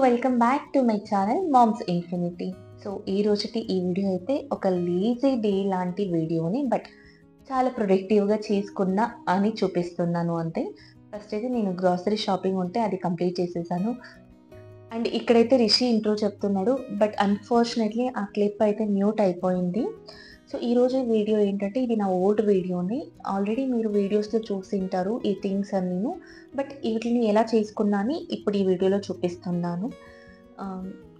Welcome back to my channel moms infinity. ఈ రోజుటి ఈ వీడియో అయితే ఒక లేజీ డే లాంటి వీడియోని బట్ చాలా ప్రొడక్టివ్‌గా చేసుకున్నా అని చూపిస్తున్నాను అంతే. ఫస్ట్ అయితే నేను గ్రోసరీ షాపింగ్ ఉంటే అది కంప్లీట్ చేసేసాను. అండ్ ఇక్కడైతే రిషి ఇంట్రో చెప్తున్నాడు. బట్ అన్‌ఫార్చునేట్‌లీ ఆ క్లిప్ అయితే మ్యూట్ అయిపోయింది. ఈరోజు వీడియో ఏంటంటే ఇది నా ఓల్డ్ వీడియోని. ఆల్రెడీ మీరు వీడియోస్‌లో చూసింటారు ఈ థింగ్స్ అన్నీను. బట్ వీటిని ఎలా చేసుకున్నా అని ఇప్పుడు ఈ వీడియోలో చూపిస్తున్నాను.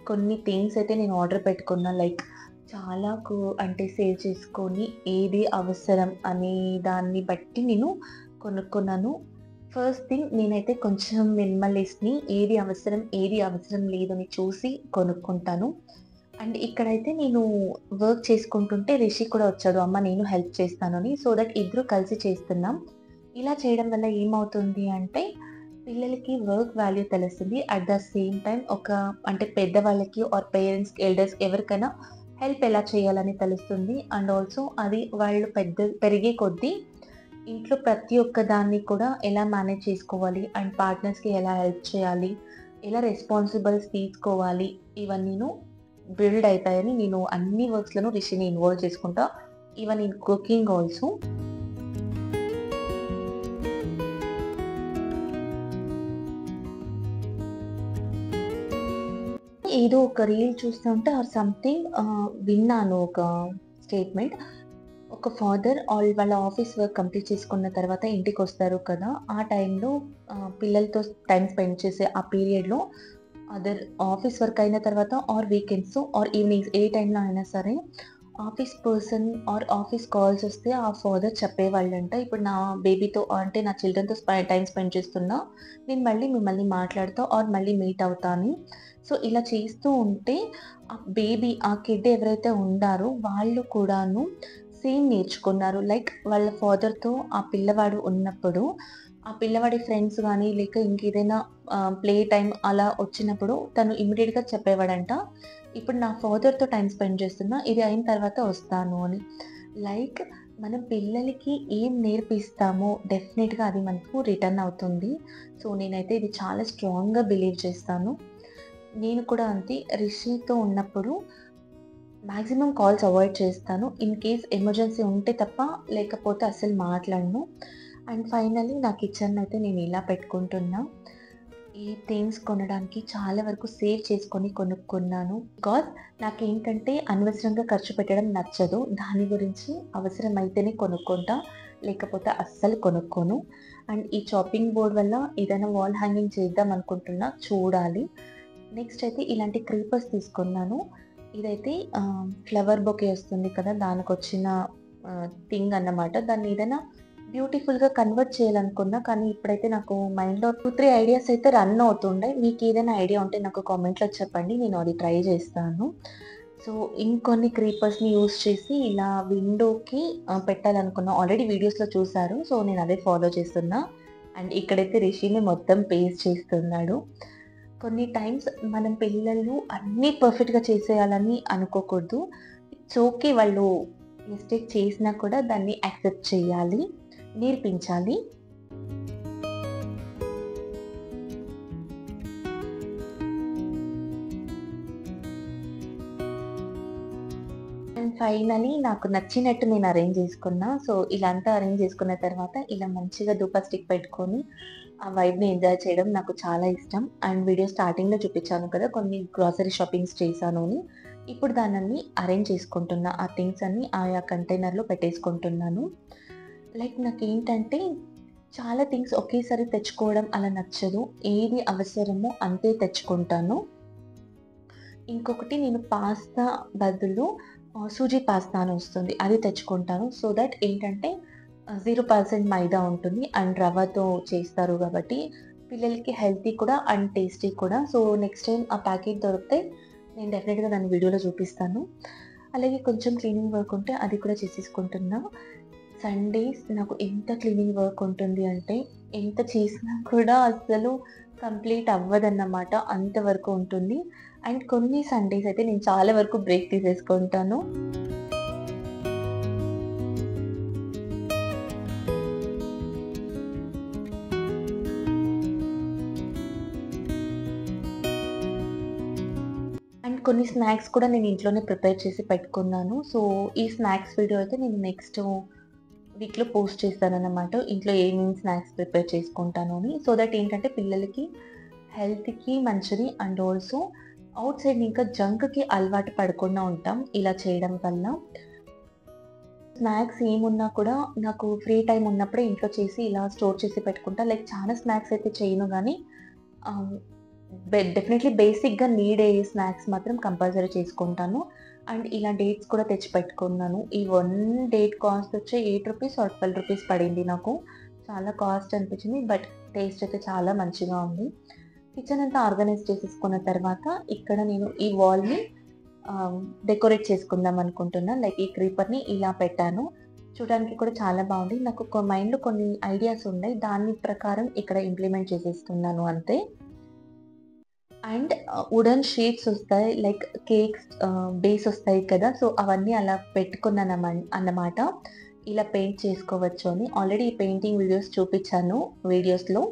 కొన్ని థింగ్స్ అయితే నేను ఆర్డర్ పెట్టుకున్నా. లైక్ చాలా అంటే సేవ్ చేసుకొని ఏది అవసరం అనే దాన్ని బట్టి నేను కొనుక్కున్నాను. ఫస్ట్ థింగ్ నేనైతే కొంచెం మినిమలిస్ట్‌ని. ఏది అవసరం లేదని చూసి కొనుక్కుంటాను. అండ్ ఇక్కడైతే నేను వర్క్ చేసుకుంటుంటే రిషి కూడా వచ్చాడు. అమ్మ నేను హెల్ప్ చేస్తానని. సో దట్ ఇద్దరు కలిసి చేస్తున్నాం. ఇలా చేయడం వల్ల ఏమవుతుంది అంటే పిల్లలకి వర్క్ వాల్యూ తెలుస్తుంది. అట్ ద సేమ్ టైమ్ అంటే పెద్దవాళ్ళకి ఆర్ పేరెంట్స్‌కి, ఎల్డర్స్‌కి ఎవరికైనా హెల్ప్ ఎలా చేయాలని తెలుస్తుంది. అండ్ ఆల్సో అది వాళ్ళు పెరిగే కొద్దీ ఇంట్లో ప్రతి ఒక్క దాన్ని కూడా ఎలా మేనేజ్ చేసుకోవాలి అండ్ పార్ట్నర్స్‌కి ఎలా హెల్ప్ చేయాలి, ఎలా రెస్పాన్సిబుల్స్ తీసుకోవాలి ఇవన్నీను బిల్డ్ అయితాయని నేను అన్ని వర్క్స్‌లోనూ రిషిని ఇన్వాల్వ్ చేసుకుంటా. Even in cooking also. ఏదో ఒక రీల్ చూస్తుంటే ఆర్ సంథింగ్ విన్నాను ఒక స్టేట్మెంట్. ఒక ఫాదర్ వాళ్ళ ఆఫీస్ వర్క్ కంప్లీట్ చేసుకున్న తర్వాత ఇంటికొస్తారు కదా! ఆ టైంలో పిల్లలతో టైమ్ స్పెండ్ చేసే ఆ పీరియడ్‌లో అదర్ ఆఫీస్ వర్క్ అయిన తర్వాత ఆర్ వీకెండ్స్ ఆర్ ఈవినింగ్స్ ఏ టైంలో అయినా సరే office person are office calls వస్తే ఆ ఫాదర్ చెప్పేవాళ్ళంట. ఇప్పుడు నా బేబీతో అంటే నా చిల్డ్రన్‌తో టైమ్ స్పెండ్ చేస్తున్నా. నేను మళ్ళీ మిమ్మల్ని మాట్లాడతా ఆర్ మళ్ళీ మీట్ అవుతా అని. ఇలా చేస్తూ ఉంటే ఆ కిడ్ ఎవరైతే ఉండారో వాళ్ళు కూడాను సేమ్ నేర్చుకున్నారు. లైక్ వాళ్ళ ఫాదర్‌తో ఆ పిల్లవాడు ఉన్నప్పుడు, ఆ పిల్లవాడి ఫ్రెండ్స్ గానీ, లేక ఇంకేదైనా ప్లే టైమ్ అలా వచ్చినప్పుడు తను ఇమ్మీడియేట్‌గా చెప్పేవాడంట. ఇప్పుడు నా ఫాదర్‌తో టైమ్ స్పెండ్ చేస్తున్నా. ఇది అయిన తర్వాత వస్తాను అని. లైక్ మనం పిల్లలకి ఏం నేర్పిస్తామో డెఫినిట్‌గా అది మనకు రిటర్న్ అవుతుంది. నేనైతే ఇది చాలా స్ట్రాంగ్‌గా బిలీవ్ చేస్తాను. నేను కూడా అంతే. రిషితో ఉన్నప్పుడు మాక్సిమం కాల్స్ అవాయిడ్ చేస్తాను. ఇన్ కేస్ ఎమర్జెన్సీ ఉంటే తప్ప, లేకపోతే అస్సలు మాట్లాడను. అండ్ ఫైనల్లీ నా కిచెన్‌నైతే నేను ఇలా పెట్టుకుంటున్నా. ఈ థింగ్స్ కొనడానికి చాలా వరకు సేవ్ చేసుకొని కొనుక్కున్నాను. బికాజ్ నాకేంటంటే అనవసరంగా ఖర్చు పెట్టడం నచ్చదు. దాని గురించి అవసరమైతేనే కొనుక్కుంటా. లేకపోతే అస్సలు కొనుక్కోను. అండ్ ఈ చాపింగ్ బోర్డ్ వల్ల ఏదైనా వాల్ హ్యాంగింగ్ చేద్దాం అనుకుంటున్నా. చూడాలి. నెక్స్ట్ అయితే ఇలాంటి క్రీపర్స్ తీసుకున్నాను. ఇదైతే ఫ్లవర్ బొకే వస్తుంది కదా! దానికొచ్చిన థింగ్ అన్నమాట. దాన్ని ఏదైనా బ్యూటిఫుల్‌గా కన్వర్ట్ చేయాలనుకున్నా. కానీ ఇప్పుడైతే నాకు మైండ్‌లో 2, 3 ఐడియాస్ అయితే రన్ అవుతుండే. మీకేదైనా ఐడియా ఉంటే నాకు కామెంట్‌లో చెప్పండి. నేను అది ట్రై చేస్తాను. ఇంకొన్ని క్రీపర్స్‌ని యూజ్ చేసి ఇలా విండోకి పెట్టాలనుకున్నా. ఆల్రెడీ వీడియోస్‌లో చూసారు. నేను అదే ఫాలో చేస్తున్నా. అండ్ ఇక్కడైతే రిషిని మొత్తం పేస్ట్ చేస్తున్నాడు. కొన్ని టైమ్స్ మనం పిల్లలు అన్నీ పర్ఫెక్ట్‌గా చేసేయాలని అనుకోకూడదు. It's okay. వాళ్ళు మిస్టేక్ చేసినా కూడా దాన్ని యాక్సెప్ట్ చేయాలి, నేర్పించాలి. అండ్ ఫైనల్లీ నాకు నచ్చినట్టు నేను అరేంజ్ చేసుకున్నా. ఇలా అంతా అరేంజ్ చేసుకున్న తర్వాత ఇలా మంచిగా ధూప స్టిక్ పెట్టుకొని ఆ వైబ్‌ని ఎంజాయ్ చేయడం నాకు చాలా ఇష్టం. అండ్ వీడియో స్టార్టింగ్‌లో చూపించాను కదా! కొన్ని గ్రోసరీ షాపింగ్స్ చేశాను అని. ఇప్పుడు దాన్నన్ని అరేంజ్ చేసుకుంటున్నా. ఆ థింగ్స్ అన్నీ ఆయా కంటైనర్‌లో పెట్టేసుకుంటున్నాను. లైక్ నాకేంటంటే చాలా థింగ్స్ ఒకేసారి తెచ్చుకోవడం అలా నచ్చదు. ఏది అవసరమో అంతే తెచ్చుకుంటాను. ఇంకొకటి నేను పాస్తా బదులు సూజీ పాస్తా అని వస్తుంది. అది తెచ్చుకుంటాను. సో దట్ ఏంటంటే 0% మైదా ఉంటుంది. అండ్ రవ్వతో చేస్తారు కాబట్టి పిల్లలకి హెల్తీ కూడా అండ్ టేస్టీ కూడా. నెక్స్ట్ టైమ్ ఆ ప్యాకెట్ దొరికితే నేను డెఫినెట్‌గా దాన్ని వీడియోలో చూపిస్తాను. అలాగే కొంచెం క్లీనింగ్ వర్క్ ఉంటే అది కూడా చేసేసుకుంటున్నా. సండేస్ నాకు ఎంత క్లీనింగ్ వర్క్ ఉంటుంది అంటే ఎంత చేసినా కూడా అస్సలు కంప్లీట్ అవ్వదన్నమాట. అంత వరకు ఉంటుంది. అండ్ కొన్ని సండేస్ అయితే నేను చాలా వరకు బ్రేక్ తీసేసుకుంటాను. కొన్ని స్నాక్స్ కూడా నేను ఇంట్లోనే ప్రిపేర్ చేసి పెట్టుకున్నాను. సో, ఈ స్నాక్స్ వీడియో అయితే నేను నెక్స్ట్ వీక్‌లో పోస్ట్ చేస్తానన్నమాట. ఇంట్లో ఏమేమి స్నాక్స్ ప్రిపేర్ చేసుకుంటాను అని. సో దట్ ఏంటంటే పిల్లలకి హెల్త్‌కి మంచిది అండ్ ఆల్సో ఔట్ సైడ్ ఇంకా జంక్‌కి అలవాటు పడకుండా ఉంటాం ఇలా చేయడం వల్ల. స్నాక్స్ ఏమున్నా కూడా నాకు ఫ్రీ టైమ్ ఉన్నప్పుడే ఇంట్లో చేసి ఇలా స్టోర్ చేసి పెట్టుకుంటా. లైక్ చాలా స్నాక్స్ అయితే చేయను గానీ ఆహ్, డెఫినెట్‌లీ బేసిక్‌గా నీడ్ అయ్యే స్నాక్స్ మాత్రం కంపల్సరీ చేసుకుంటాను. అండ్ ఇలా డేట్స్ కూడా తెచ్చిపెట్టుకున్నాను. ఈ వన్ డేట్ కాస్ట్ వచ్చి రూ. 8 ఆర్ రూ. 12 పడింది నాకు. చాలా కాస్ట్ అనిపించింది. బట్ టేస్ట్ అయితే చాలా మంచిగా ఉంది. కిచెన్ అంతా ఆర్గనైజ్ చేసేసుకున్న తర్వాత ఇక్కడ నేను ఈ వాల్‌ని డెకరేట్ చేసుకుందాం అనుకుంటున్నా. లైక్ ఈ క్రీపర్‌ని ఇలా పెట్టాను. చూడడానికి కూడా చాలా బాగుంది. నాకు మైండ్‌లో కొన్ని ఐడియాస్ ఉన్నాయి. దాని ప్రకారం ఇక్కడ ఇంప్లిమెంట్ చేసేస్తున్నాను అంతే. అండ్ వుడెన్ షీట్స్ ఒస్తాయి. లైక్ కేక్స్ బేస్ ఒస్తాయి కదా! సో, అవన్నీ అలా అన్నమాట. ఇలా పెయింట్ చేసుకోవచ్చు అని. ఆల్రెడీ ఈ పెయింటింగ్ వీడియోస్ చూపిచ్చాను వీడియోస్‌లో.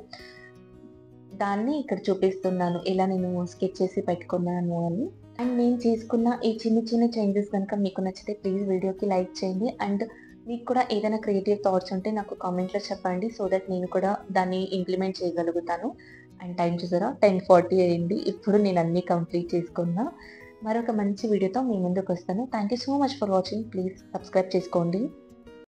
దాన్ని ఇక్కడ చూపిస్తున్నాను. ఇలా నేను స్కెచ్ చేసి పెట్టుకున్నాను అని. అండ్ నేను చేసుకున్న ఈ చిన్న చిన్న చేంజెస్ గనుక మీకు నచ్చితే ప్లీజ్ వీడియోకి లైక్ చేయండి. అండ్ మీకు కూడా ఏదైనా క్రియేటివ్ థాట్స్ ఉంటే నాకు కామెంట్‌లో చెప్పండి. సో దట్ నేను కూడా దాన్ని ఇంప్లిమెంట్ చేయగలుగుతాను. అండ్ టైం చూసారా 10:40 అయింది. ఇప్పుడు నేను అన్నీ కంప్లీట్ చేసుకున్నా. మరొక మంచి వీడియోతో మీ ముందుకొస్తాను. Thank you so much for watching. Please subscribe చేసుకోండి.